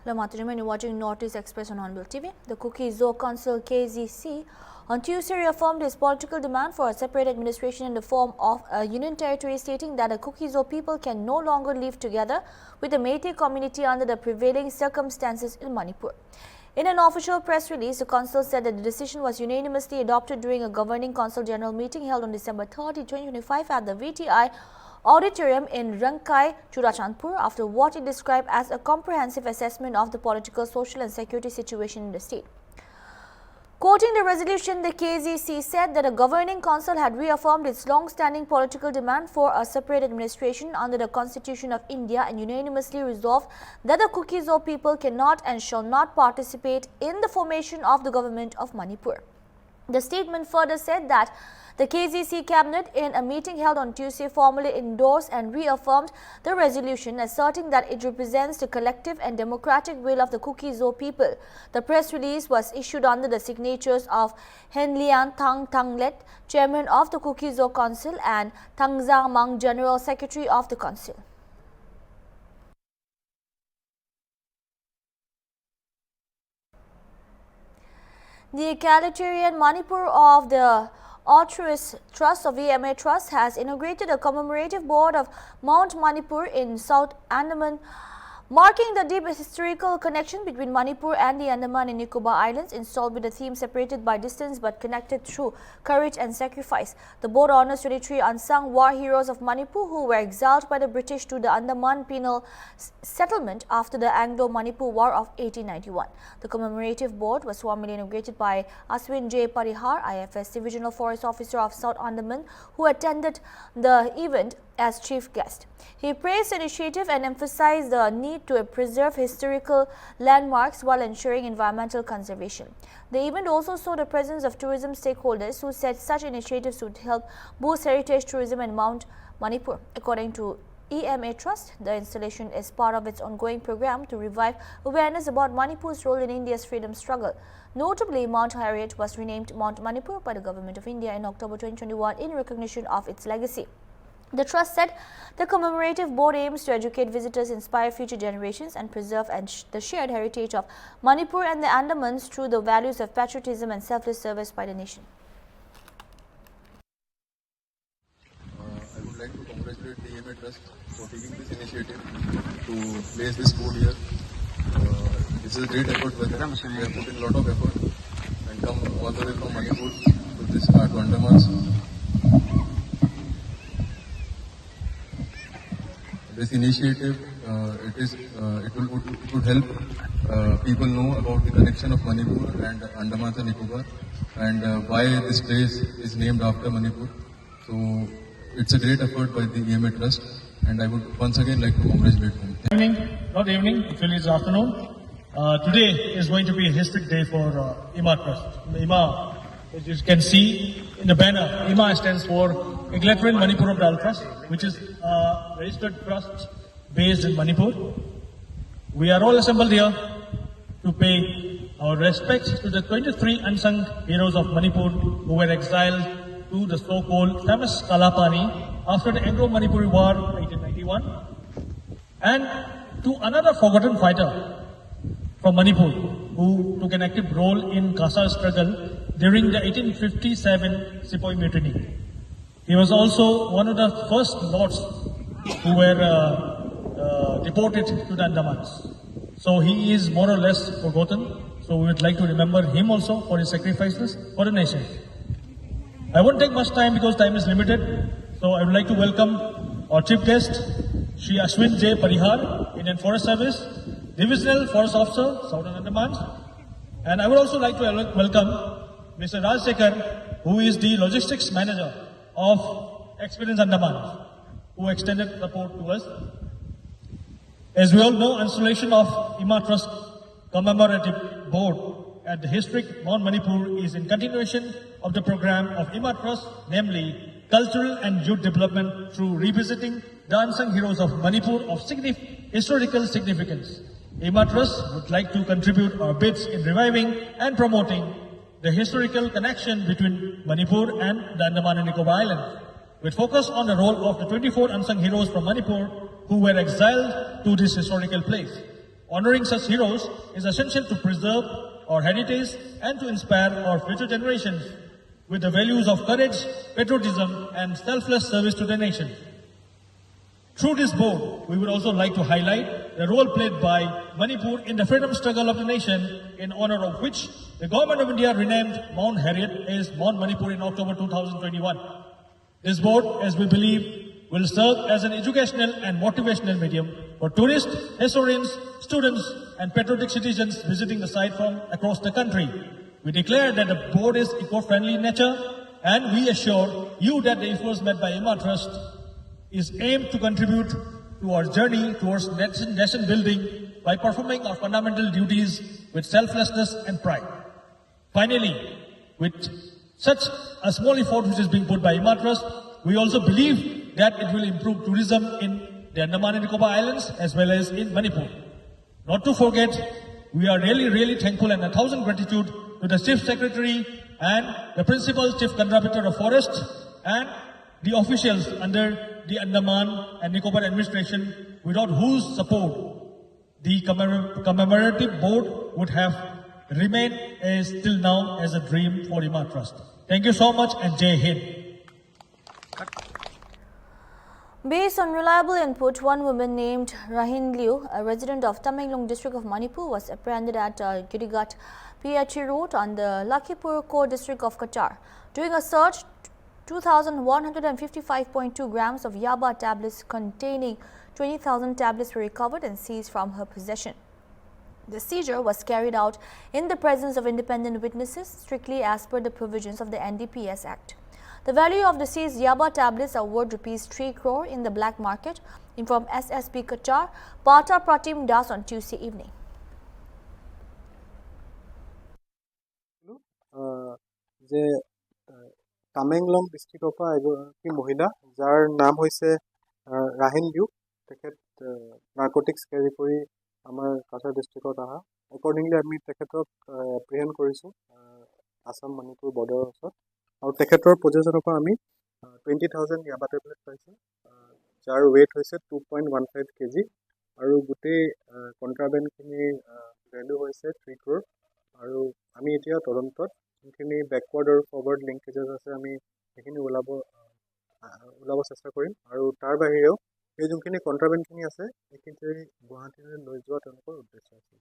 You're watching Northeast Express on HornbillTV. The Kuki-Zo Council (KZC) on Tuesday reaffirmed its political demand for a separate administration in the form of a union territory, stating that the Kuki-Zo people can no longer live together with the Meitei community under the prevailing circumstances in Manipur. In an official press release, the council said that the decision was unanimously adopted during a governing council general meeting held on December 30, 2025 at the VTI Auditorium in Rangkai, Churachandpur, after what it described as a comprehensive assessment of the political, social and security situation in the state. Quoting the resolution, the KZC said that the governing council had reaffirmed its long-standing political demand for a separate administration under the Constitution of India and unanimously resolved that the Kuki-Zo people cannot and shall not participate in the formation of the government of Manipur. The statement further said that the KZC cabinet in a meeting held on Tuesday formally endorsed and reaffirmed the resolution, asserting that it represents the collective and democratic will of the Kuki-Zo people. The press release was issued under the signatures of Henlian Thang Thanglet, chairman of the Kuki-Zo Council, and Thangza Mang, general secretary of the council. The egalitarian Manipur of the Altruist Trust of EMA Trust has inaugurated a commemorative board of Mount Manipur in South Andaman, marking the deep historical connection between Manipur and the Andaman and Nicobar Islands, installed with a theme separated by distance but connected through courage and sacrifice. The board honors 23 unsung war heroes of Manipur who were exiled by the British to the Andaman penal settlement after the Anglo-Manipur War of 1891. The commemorative board was formally inaugurated by Ashwin J. Parihar, IFS Divisional Forest Officer of South Andaman, who attended the event as chief guest. He praised the initiative and emphasized the need to preserve historical landmarks while ensuring environmental conservation. The event also saw the presence of tourism stakeholders who said such initiatives would help boost heritage tourism in Mount Manipur. According to EMA Trust, the installation is part of its ongoing program to revive awareness about Manipur's role in India's freedom struggle. Notably, Mount Harriet was renamed Mount Manipur by the Government of India in October 2021 in recognition of its legacy. The trust said the commemorative board aims to educate visitors, inspire future generations and preserve the shared heritage of Manipur and the Andamans through the values of patriotism and selfless service by the nation. I would like to congratulate the EMA Trust for taking this initiative to place this board here. This is a great effort. We have put in a lot of effort and come all the way from Manipur to this to Andamans. This initiative, it would help people know about the connection of Manipur and Andaman and Nicobar, and why this place is named after Manipur. So it's a great effort by the EMA Trust, and I would once again like to congratulate them. Not evening, actually it's afternoon. Today is going to be a historic day for IMA Trust. IMA, as you can see in the banner, IMA stands for Egalitarian Manipur of Dal Trust, which is a registered trust based in Manipur. We are all assembled here to pay our respects to the 23 unsung heroes of Manipur who were exiled to the so-called famous Kalapani after the Anglo-Manipuri War of 1891, and to another forgotten fighter from Manipur who took an active role in Khasa's struggle during the 1857 Sepoy Mutiny. He was also one of the first lords who were deported to the Andamans. So he is more or less forgotten. So we would like to remember him also for his sacrifices for the nation. I won't take much time because time is limited. So I would like to welcome our chief guest, Shri Ashwin J. Parihar, Indian Forest Service, Divisional Forest Officer, Southern Andamans. And I would also like to welcome Mr. Rajsekhar, who is the Logistics Manager of Experience Andaman, who extended support to us. As we all know, installation of IMA Trust Commemorative Board at the historic Mount Manipur is in continuation of the program of IMA Trust, namely cultural and youth development through revisiting the unsung heroes of Manipur of historical significance. IMA Trust would like to contribute our bits in reviving and promoting the historical connection between Manipur and the Andaman and Nicobar Islands, with focus on the role of the 24 unsung heroes from Manipur who were exiled to this historical place. Honoring such heroes is essential to preserve our heritage and to inspire our future generations with the values of courage, patriotism, and selfless service to the nation. Through this board, we would also like to highlight the role played by Manipur in the freedom struggle of the nation, in honor of which the Government of India renamed Mount Harriet as Mount Manipur in October 2021. This board, as we believe, will serve as an educational and motivational medium for tourists, historians, students, and patriotic citizens visiting the site from across the country. We declare that the board is eco-friendly in nature, and we assure you that the efforts made by IMA Trust is aimed to contribute to our journey towards nation building by performing our fundamental duties with selflessness and pride. Finally, with such a small effort which is being put by IMA Trust, we also believe that it will improve tourism in the Andaman and Nicobar Islands as well as in Manipur. Not to forget, we are really thankful and 1,000 gratitude to the Chief Secretary and the Principal Chief Conservator of Forest and the officials under the Andaman and Nicobar administration, without whose support the commemorative board would have remained as till now as a dream for IMA Trust. Thank you so much and Jai Hind. Based on reliable input, one woman named Rahin Liu, a resident of Tamenglong district of Manipur, was apprehended at Girigat PHE road on the Lakipur core district of Qatar. During a search, 2,155.2 grams of Yaba tablets containing 20,000 tablets were recovered and seized from her possession. The seizure was carried out in the presence of independent witnesses, strictly as per the provisions of the NDPS Act. The value of the seized Yaba tablets are worth ₹3 crore in the black market, informed SSP Qatar, Pata Pratim Das on Tuesday evening. Tamenglong district of Mohila, jar naam hoise Rahin Liu, narcotics carry kori amar Qatar district of aha. Accordingly, ami teketok apprehend korisu Assam Manipur border osor. Aur teketor possession of ami 20,000 Yaba tablet paise. Jar weight hoise 2.15 kg. Aru gute contraband kini value hoise 3 crore. Aru ami etia torontot যিখিনি backward আৰু forward লিংকেজেস আছে আমি সেইখিনি ওলাব চেষ্টা কৰিম আৰু তাৰ বাহিৰেও এই যোনখিনি কন্ট্ৰাবেণ্ডখিনি আছে এইখিনি গুৱাহাটীলৈ লৈ যোৱা তেওঁলোকৰ উদ্দেশ্য আছে।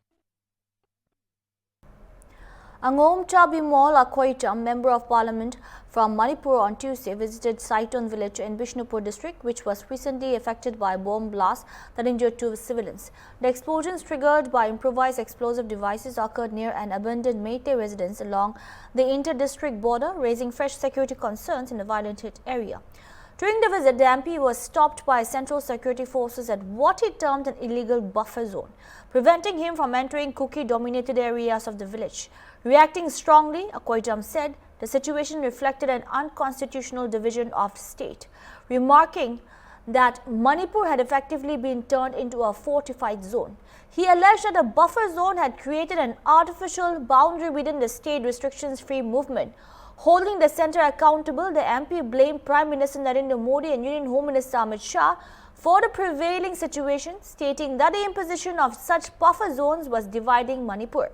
Angom Chabimol Akhoitam, Member of Parliament from Manipur, on Tuesday visited Saiton village in Bishnupur district, which was recently affected by a bomb blast that injured 2 civilians. The explosions triggered by improvised explosive devices occurred near an abandoned Meitei residence along the inter-district border, raising fresh security concerns in the violent hit area. During the visit, the MP was stopped by central security forces at what he termed an illegal buffer zone, preventing him from entering Kuki-dominated areas of the village. Reacting strongly, Akhoitam said the situation reflected an unconstitutional division of state, remarking that Manipur had effectively been turned into a fortified zone. He alleged that a buffer zone had created an artificial boundary within the state restrictions-free movement. Holding the centre accountable, the MP blamed Prime Minister Narendra Modi and Union Home Minister Amit Shah for the prevailing situation, stating that the imposition of such buffer zones was dividing Manipur.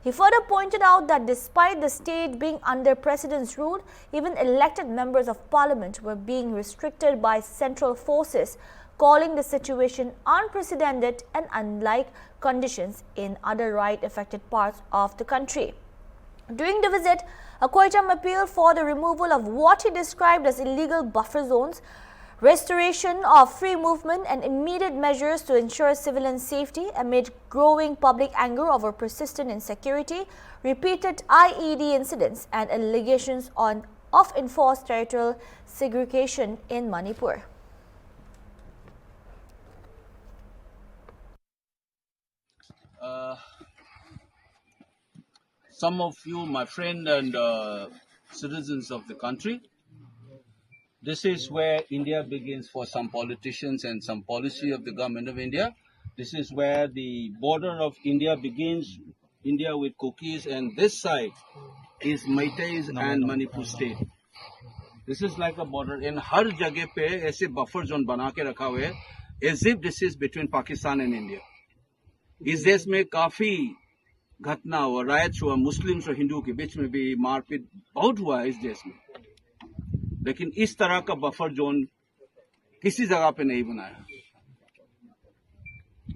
He further pointed out that despite the state being under President's rule, even elected members of parliament were being restricted by central forces, calling the situation unprecedented and unlike conditions in other right-affected parts of the country. During the visit, Akhoitam appealed for the removal of what he described as illegal buffer zones, restoration of free movement and immediate measures to ensure civilian safety amid growing public anger over persistent insecurity, repeated IED incidents and allegations of enforced territorial segregation in Manipur. Some of you, my friend and citizens of the country, this is where India begins for some politicians and some policy of the government of India. This is where the border of India begins, India with Kukis, and this side is Meiteis and Manipur state. This is like a border. In har jagah pe aise buffer zone bana ke rakha hua hai, as if this is between Pakistan and India. इस देश में काफी घटना हुआ, rights हुआ, Muslims और हिंदू के बीच में भी मारपीट बहुत हुआ है इस देश में, लेकिन इस तरह का बफर जोन किसी जगह पे नहीं बनाया.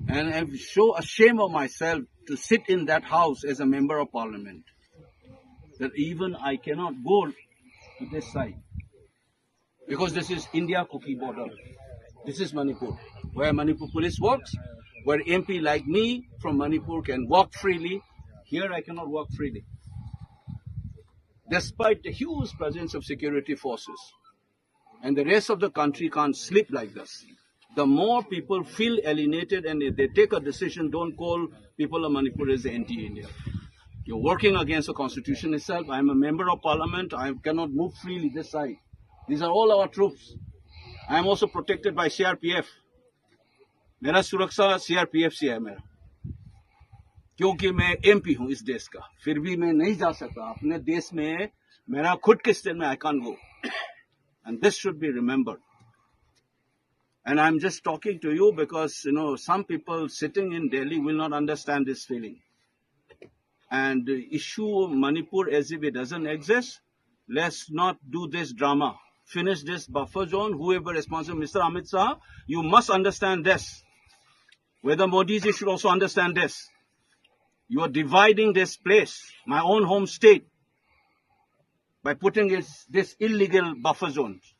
And I'm so ashamed of myself to sit in that house as a member of parliament, that even I cannot go to this side, because this is India-Kuki border. This is Manipur, where Manipur police works, where MP like me from Manipur can walk freely. Here I cannot walk freely, despite the huge presence of security forces. And the rest of the country can't sleep like this. The more people feel alienated and they take a decision, don't call people of Manipur as anti-India. You're working against the constitution itself. I'm a member of parliament. I cannot move freely this side. These are all our troops. I am also protected by CRPF. मेरा सुरक्षा CRPF से है मेरा, क्योंकि मैं MP हूँ इस देश का. फिर भी मैं नहीं जा सकता अपने देश में, मेरा खुद के स्टैंड में I can't go. And this should be remembered. And I'm just talking to you because, you know, some people sitting in Delhi will not understand this feeling. And the issue of Manipur as if it doesn't exist, let's not do this drama. Finish this buffer zone. Whoever responsible, Mr. Amit Shah, you must understand this. Whether Modi ji should also understand this. You are dividing this place, my own home state, by putting this illegal buffer zones.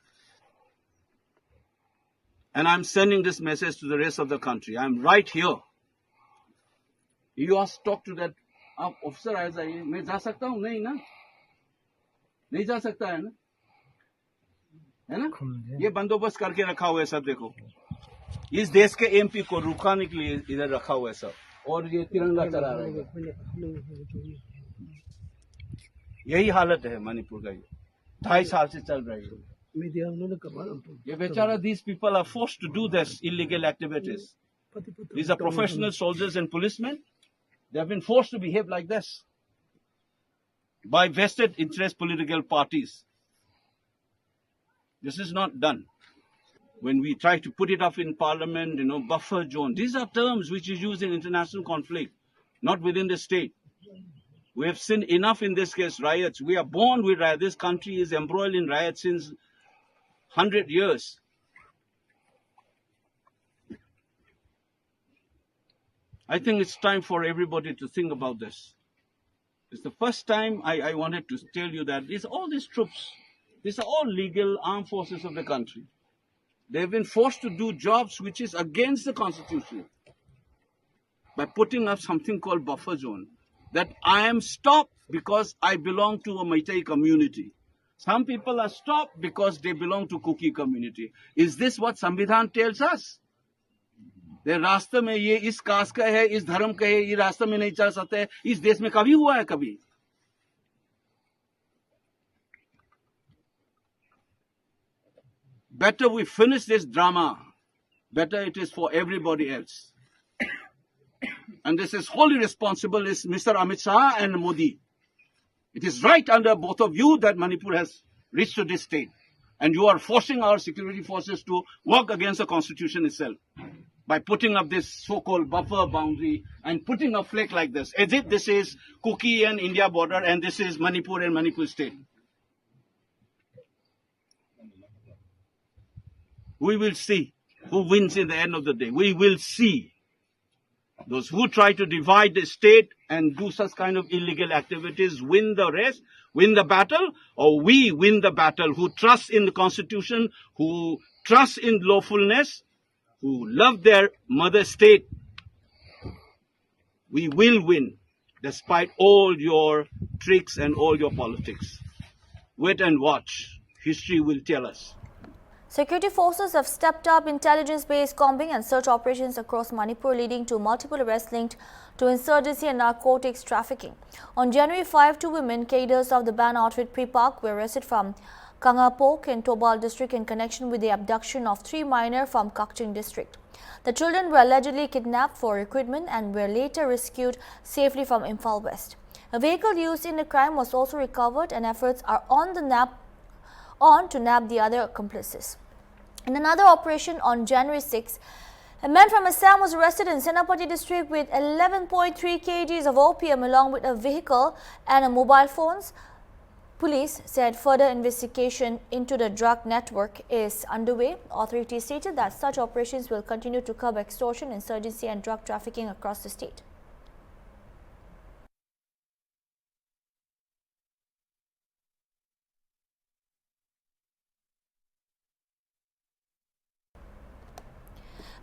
And I'm sending this message to the rest of the country. I'm right here. You ask, talk to that officer. I say, मैं जा सकता हूँ? नहीं ना, नहीं जा सकता है ना, है ना? ये बंदोबस्त करके रखा हुआ है सब. देखो, इस देश के MP को रुकाने के लिए इधर रखा हुआ है सब, और ये तिरंगा चला रहा है. यही हालत है मणिपुर का. 2.5 साल से चल रही है ये बेचारा. These people are forced to do this illegal activities. These are professional soldiers and policemen. They have been forced to behave like this by vested interest political parties. This is not done. When we try to put it up in parliament, you know, buffer zone, these are terms which is used in international conflict, not within the state. We have seen enough in this case, riots. We are born with riots. This country is embroiled in riots since 100 years. I think it's time for everybody to think about this. It's the first time I wanted to tell you that all these troops, these are all legal armed forces of the country. They've been forced to do jobs which is against the constitution by putting up something called buffer zone. That I am stopped because I belong to a Meitei community. Some people are stopped because they belong to Kuki community. Is this what Samvidhan tells us? The रास्ते में ये इस cast का है, इस धर्म का है, ये रास्ते में नहीं चल सकते है. इस देश में कभी हुआ है कभी? Better we finish this drama. Better it is for everybody else. And this is wholly responsible is Mr. Amit Shah and Modi. It is right under both of you that Manipur has reached to this state. And you are forcing our security forces to work against the constitution itself by putting up this so-called buffer boundary and putting a flag like this, as if this is Kuki and India border and this is Manipur and Manipur state. We will see who wins in the end of the day. We will see. Those who try to divide the state and do such kind of illegal activities win the race, win the battle, or we win the battle who trust in the constitution, who trust in lawfulness, who love their mother state. We will win despite all your tricks and all your politics. Wait and watch. History will tell us. Security forces have stepped up intelligence-based combing and search operations across Manipur, leading to multiple arrests linked to insurgency and narcotics trafficking. On January 5, 2 women, cadres of the band outfit Pre-Park, were arrested from Kangapok in Tobal district in connection with the abduction of 3 minors from Kakching district. The children were allegedly kidnapped for recruitment and were later rescued safely from Imphal West. A vehicle used in the crime was also recovered, and efforts are on to nab the other accomplices. In another operation on January 6, A man from Assam was arrested in Senapati district with 11.3 kgs of opium along with a vehicle and a mobile phones. Police said further investigation into the drug network is underway. Authorities stated that such operations will continue to curb extortion, insurgency and drug trafficking across the state.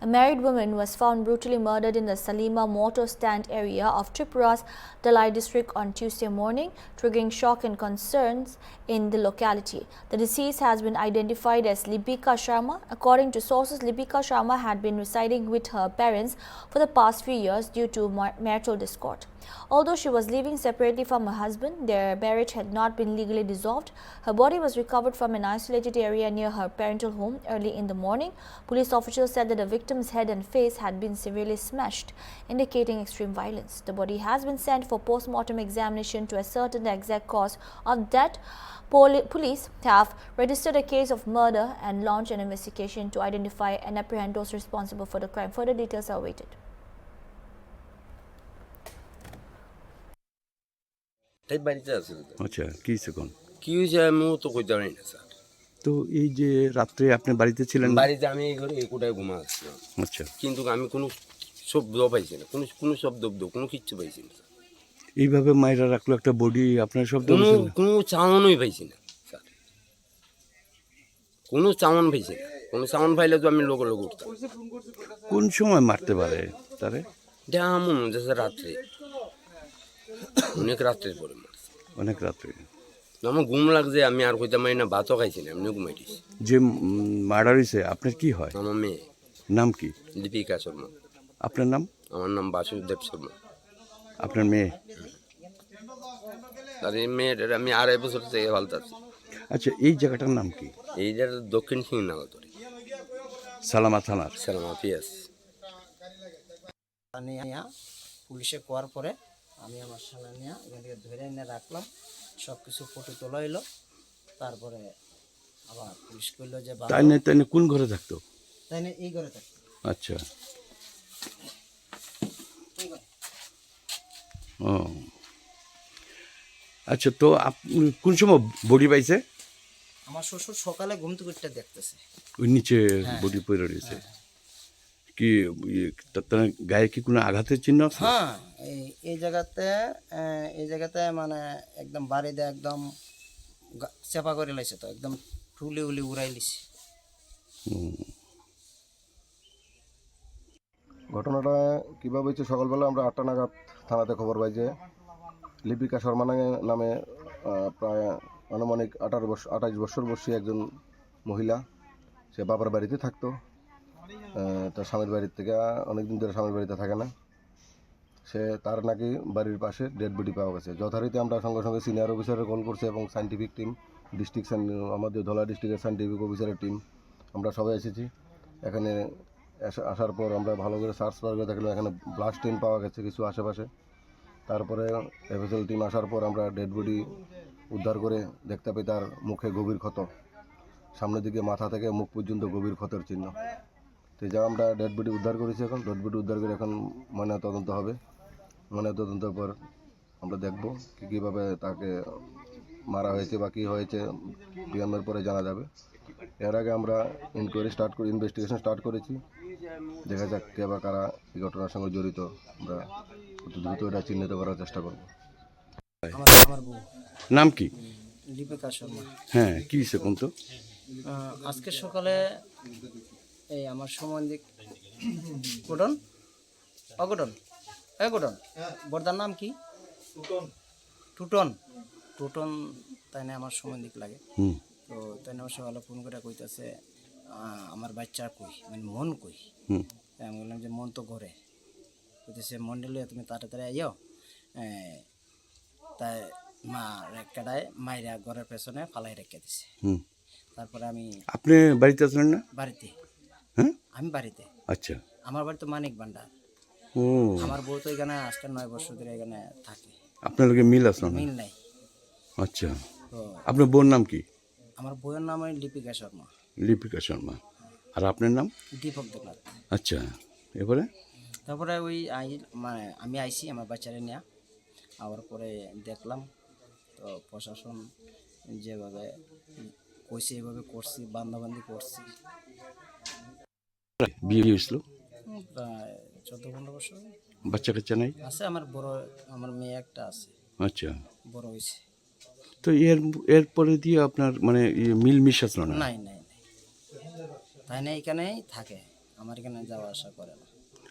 A married woman was found brutally murdered in the Salima motor stand area of Tripura's Dalai district on Tuesday morning, triggering shock and concerns in the locality. The deceased has been identified as Lipika Sharma. According to sources, Lipika Sharma had been residing with her parents for the past few years due to marital discord. Although she was living separately from her husband, their marriage had not been legally dissolved. Her body was recovered from an isolated area near her parental home early in the morning. Police officials said that the victim's head and face had been severely smashed, indicating extreme violence. The body has been sent for post-mortem examination to ascertain the exact cause of death. Police have registered a case of murder and launched an investigation to identify and apprehend those responsible for the crime. Further details are awaited. তাই বাড়িতে আছে আচ্ছা কি কোন কি হয়েছে আমিও তো কইতে পারি না স্যার তো এই যে রাত্রে আপনি বাড়িতে ছিলেন না? বাড়িতে আমি এই ঘরে এই কোটায় ঘুমাচ্ছিলাম। আচ্ছা কিন্তু আমি কোনো শব্দ পাইছি না, কোনো শব্দ কোনো কিচ্ছু পাইছি না। এইভাবে মায়েরা রাখলো একটা বডি, আপনার শব্দ কোনো চাউনই পাইছি না স্যার, কোনো চাউন পাইছি না। কোনো চাউন পাইলে তো আমি লোকে লোক উঠতাম। কোন সময় মারতে পারে তারে? এটা এমন হচ্ছে রাত্রে, অনেক রাত্রের পরে মারছে। অনেক রাত্রে আমার ঘুম লাগছে, আমি আর কইতে পারি না, ভাতও খাইছি না, এমনি ঘুমাই দিয়েছি। যে মার্ডার হয়েছে আপনার কি হয়? আমার মেয়ে। নাম কি? দীপিকা শর্মা। আপনার নাম? আমার নাম বাসুদেব শর্মা। আপনার মেয়ে? আর এই মেয়েটার আমি 2.5 বছর থেকে ভালতাছি। আচ্ছা এই জায়গাটার নাম কি? এই জায়গাটা দক্ষিণ সিংনাগতরি, সালামা থানার। সালামা পিএস। পুলিশে কোয়ার পরে আমি আমার সালা নিয়ে এখান থেকে ধরে এনে রাখলাম, সব কিছু ফটো তোলা হইলো। তারপরে আবার পুলিশ করলো যে তাই না কোন ঘরে থাকতো? তাই না এই ঘরে থাকতো। আচ্ছা ও আচ্ছা, তো আপনি কোন সময় বডি পাইছে? আমার শ্বশুর সকালে ঘুম থেকে উঠে দেখতেছে ওই নিচে বডি পড়ে রয়েছে। কি তার গায়ে কি কোনো আঘাতের চিহ্ন আছে? হ্যাঁ, এই জায়গাতে মানে একদম বাড়িতে একদম চেপা করে লাইছে, তো একদম ঠুলি উলি উড়াই লিছে। ঘটনাটা কীভাবে হয়েছে, সকালবেলা আমরা 8টা নাগাদ থানাতে খবর পাই যে লিপিকা শর্মা নামে প্রায় আনুমানিক 28 বছর বয়সী একজন মহিলা, সে বাবার বাড়িতে থাকতো। তার স্বামীর বাড়ির থেকে অনেকদিন ধরে স্বামীর বাড়িতে থাকে না। তার নাকি বাড়ির পাশে ডেড বডি পাওয়া গেছে। যথারীতি আমরা সঙ্গে সঙ্গে সিনিয়র অফিসারে কল করছি এবং সায়েন্টিফিক টিম, আমাদের ধলা ডিস্ট্রিক্টের সায়েন্টিফিক অফিসারের টিম, আমরা সবাই এসেছি। এখানে আসার পর আমরা ভালো করে সার্চ করে দেখলাম এখানে ব্লাস্ট টিম পাওয়া গেছে কিছু আশেপাশে। তারপরে এফএসএল টিম আসার পর আমরা ডেড বডি উদ্ধার করে দেখতে পাই তার মুখে গভীর ক্ষত, সামনের দিকে মাথা থেকে মুখ পর্যন্ত গভীর ক্ষতের চিহ্ন। তো যা আমরা ডেড বডি উদ্ধার করেছি, এখন ডেড বডি উদ্ধার করে এখন ময়নাতদন্ত হবে। ময়নাতদন্তের পর আমরা দেখব কীভাবে তাকে মারা হয়েছে বা কী হয়েছে, ডিএমের পরে জানা যাবে। এর আগে আমরা ইনভেস্টিগেশন স্টার্ট করেছি, দেখা যাক কে বা কারা এই ঘটনার সঙ্গে জড়িত, আমরা অতি দ্রুত এটা চিহ্নিত করার চেষ্টা করব। আমার বউ নাম কি? দীপিকা শর্মা। হ্যাঁ কি হয়েছে কোন তো? আজকে সকালে এই আমার সম্বন্ধে অঘটন বর্দার নাম কি? টুটন তাই না আমার সম্বন্ধিক লাগে। তো তাই না আমার সকালে ফোন করে কইতেছে আমার বাচ্চা কই, মানে মন কই। আমি বললাম যে মন তো ঘরে। কইতেছে মন্ডলে তুমি তাড়াতাড়ি আইও। তাই মা রেখাটায় মাইরা ঘরের পেছনে ফালাই রেখে দিছে। তারপরে আপনি বাড়িতে আসলেন না? বাড়িতে। হ্যাঁ আমি বাড়িতে। আচ্ছা, আমার বাড়ি তো মানিক ভান্ডার। আমার বউ তো এখানে আজকে 9 বছর ধরে এখানে থাকে। আপনার লগে মিল আছে না? মিল নাই। আচ্ছা, তো আপনার বোন নাম কি? আমার বউয়ের নাম লিপিকা শর্মা। লিপিকা শর্মা। আর আপনার নাম? দীপক দেবনাথ। আচ্ছা, এবারে তারপরে ওই মানে আমি আইসি আমার বাচ্চারা নিয়ে, আবার পরে দেখলাম তো প্রশাসন যেভাবে কইছে এভাবে করছি, বান্ধাবান্ধি করছি। বিয়ে হয়েছিল? প্রায় 14-15 বছর বাচ্চা কাচ্চা নাই? আছে। আমার মেয়ে একটা আছে, আচ্ছা, বড় হয়েছে। তো এরপরে দিয়ে আপনার মানে মিলমিশ আসলো না? নাই নাই নাই, তাই না, এখানেই থাকে, আমার এখানে যাওয়া আসা করে না।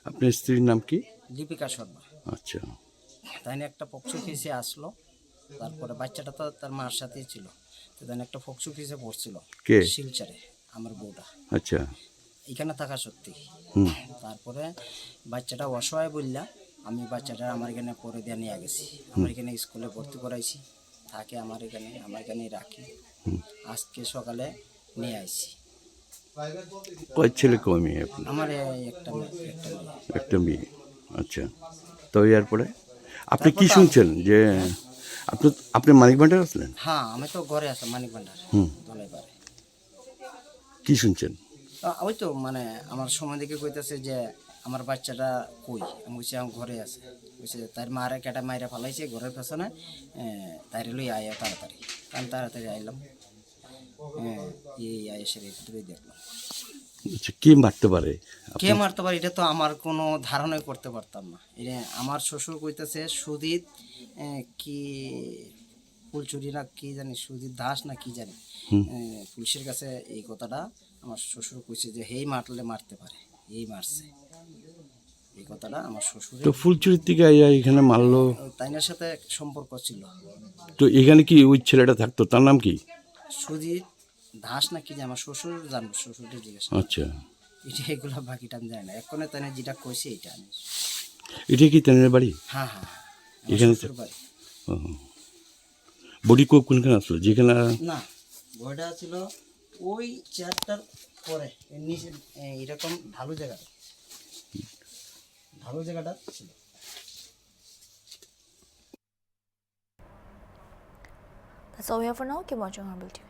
আপনার স্ত্রীর নাম কি? লিপিকা শর্মা। আচ্ছা, তাই না একটা পক্সো কেসে আসলো, তারপরে বাচ্চাটা তো তার মার সাথেই ছিল, তো তাই না একটা পক্সো কেসে পড়ছিল কে? শিলচরে আমার বউটা, আচ্ছা, এখানে থাকা সত্যি। হুম, তারপরে বাচ্চাটা অসহায় বললা আমি বাচ্চাটা আমার এখানে পরে দিয়ে নিয়ে গেছি, আমার এখানে স্কুলে ভর্তি করাইছি, থাকে আমার এখানেই রাখি। আজকে সকালে নিয়ে আইছি। কয় ছেলে কয় মেয়ে আপনার? আমার একটা মেয়ে। একটা মেয়ে। আচ্ছা, তো এরপরে আপনি কি শুনছেন যে আপনি মানিক ভান্ডার আসলেন? হ্যাঁ, আমি তো ঘরে আছি মানিক ভান্ডার হুম, দলাইপাড়ে। কি শুনছেন? ওই তো মানে আমার সময় দিকে কইতেছে যে আমার বাচ্চাটা কই, আমি বলছি আমার ঘরে আছে, বলছে তার মারে কেটা মাইরা ফালাইছে ঘরের পেছনে, তাই লই আয় তাড়াতাড়ি। আমি তাড়াতাড়ি আইলাম, এই এসে ভিতরেই দেখলাম। আচ্ছা, কে মারতে পারে? কে মারতে পারে এটা তো আমার কোনো ধারণাই করতে পারতাম না। এটা আমার শ্বশুর কইতেছে সুজিত কি ফুলচুরি না কি জানি, সুজিত দাস না কি জানি, পুলিশের কাছে এই কথাটা আমার শ্বশুর কইছে যে হেই মারলে মারতে পারে, এই মারছে, এই কথাটা আমার শ্বশুর। তো ফুলচুরির থেকে এখানে মারলো? তাইনার সাথে সম্পর্ক ছিল। তো এখানে কি ওই ছেলেটা থাকতো, তার নাম কি? সুজিত দাস না কি জানি, আমার শ্বশুর জানবো, শ্বশুরকে জিজ্ঞাসা। আচ্ছা, এটা এগুলো বাকিটা আমি জানি না, এখনো তাই যেটা কইছে এটা আমি। এটা কি তেনের বাড়ি? হ্যাঁ হ্যাঁ, এখানে শ্বশুর বাড়ি। বডি কোনখানে আসলো যেখানে? না, বইটা ছিল ওই চেয়ারটার পরে নিচে, এরকম ঢালু জায়গাটা ছিল। That's all we have for now. Keep watching Hornbill TV.